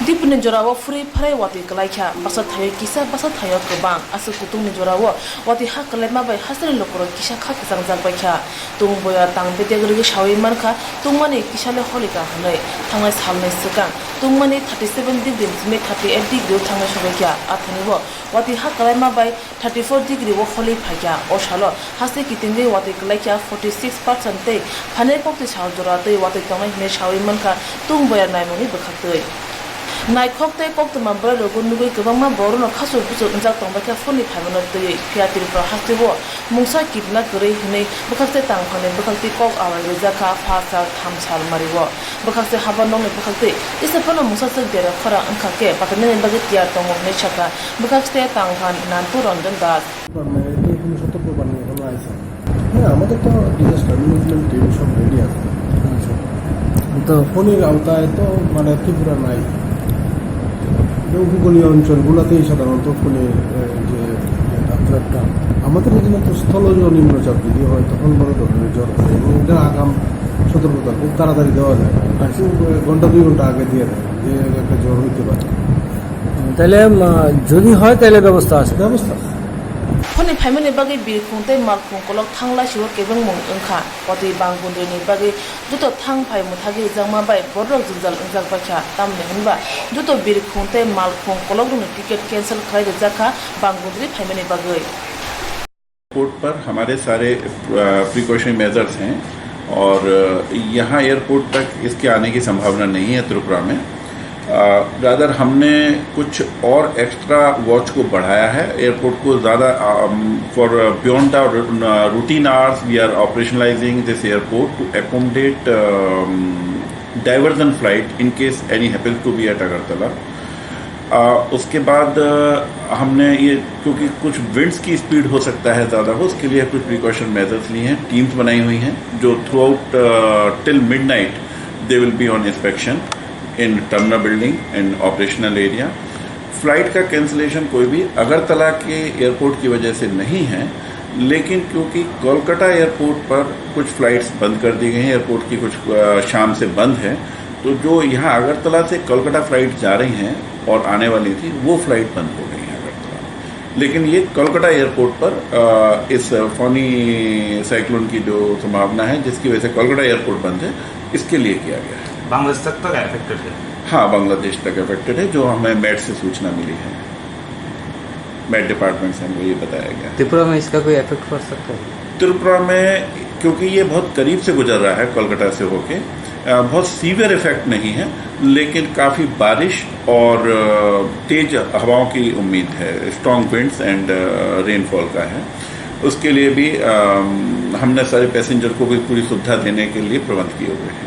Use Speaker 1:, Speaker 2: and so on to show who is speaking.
Speaker 1: Dipni jorawo free pray wati kalaikha basa thayo kisa basa thayo kobang asu kutung ni jorawo wati hak kalema bai hasri lokoro kisa kha kisang jak baikha tung boya tang bedegri shawi markha tungmani kisale holika hanai thangai salnai sikang tungmani 37 degree me 38 degree thangai shobaikha athanibo wati hak kalema bai 34 degree wo holi phakya o shalo hase kitinge wati kalaikha 46% te phane kokti shaw jora te wati tangai ne shawi markha tung boya naimoni bakhatoi Naikok te kok te mambra rogun nugui kebang ma boru no khasur pusur unjak tong bakha phone phaibano tei phiatir pro haktebo mungsa kidna kore hine bakhakte tang phane bakhakte kok awal rejaka phasa thamsal maribo bakhakte habanong ne bakhakte isapano mungsa se dera khara ankhake patane bagi tia tong ne chaka bakhakte tang phan nantu ranjan das
Speaker 2: হ্যাঁ আমাদের তো disaster management team সব ready আছে তো ফোনের আওতায় তো মানে ত্রিপুরা নাই উপকূলীয় অঞ্চলগুলোতেই সাধারণত ফোনে যে যাত্রাটা আমাদের এখানে তো স্থলজ নিম্নচাপ যদি হয় তখন বড় ধরনের জ্বর হয় এবং এটা আগাম সতর্কতা খুব তাড়াতাড়ি দেওয়া যায় ম্যাক্সিমাম ঘন্টা 2 ঘন্টা আগে দিয়ে দেয় যে একটা জ্বর হইতে পারে
Speaker 3: তাহলে যদি হয় তাহলে ব্যবস্থা আছে
Speaker 1: Phone phaimani bagi bir khungte mal khung kolok thangla siwa kebang mong engkha pati bangbundre ni bagi duto thang phai muthagi jangma bai borok jinjal ungjak bakha tamne hunba duto bir khungte mal khung kolok ni ticket cancel khai de jakha bangbundre phaimani bagi
Speaker 4: airport पर हमारे सारे precaution measures हैं और यहाँ airport तक इसके आने की संभावना नहीं है त्रिपुरा में रादर हमने कुछ और एक्स्ट्रा वॉच को बढ़ाया है एयरपोर्ट को ज़्यादा for beyond the routine hours we are operationalising this airport to accommodate diversion flight in case any happens to be at Agartala उसके बाद हमने ये क्योंकि कुछ विंड्स की स्पीड हो सकता है ज़्यादा हो उसके लिए कुछ प्रिकॉशन मेजर्स लिए हैं टीम्स बनाई हुई हैं जो through out till midnight they will be on inspection in terminal building and operational area flight का कैंसिलेशन कोई भी अगरतला के एयरपोर्ट की वजह से नहीं है लेकिन क्योंकि कोलकाता एयरपोर्ट पर कुछ फ़्लाइट्स बंद कर दी गई हैं एयरपोर्ट की कुछ शाम से बंद है तो जो यहाँ अगरतला से कोलकाता फ़्लाइट जा रही हैं और आने वाली थी वो फ़्लाइट बंद हो गई है अगरतला लेकिन ये कोलकाता एयरपोर्ट पर इस फौनी साइक्लोन की जो संभावना है जिसकी वजह से कोलकाता एयरपोर्ट बंद है इसके लिए किया गया है
Speaker 5: बांग्लादेश तक तो अफेक्टेड है
Speaker 4: हाँ बांग्लादेश तक अफेक्टेड है जो हमें मेट से सूचना मिली है मेट डिपार्टमेंट से हमको ये बताया गया
Speaker 3: त्रिपुरा में इसका कोई इफेक्ट पड़ सकता है
Speaker 4: त्रिपुरा में क्योंकि ये बहुत करीब से गुजर रहा है कोलकाता से होके बहुत सीवियर इफेक्ट नहीं है लेकिन काफ़ी बारिश और तेज हवाओं की उम्मीद है स्ट्रॉन्ग विंड्स एंड रेनफॉल का है उसके लिए भी हमने सारे पैसेंजर को भी पूरी सुविधा देने के लिए प्रबंध किए हुए हैं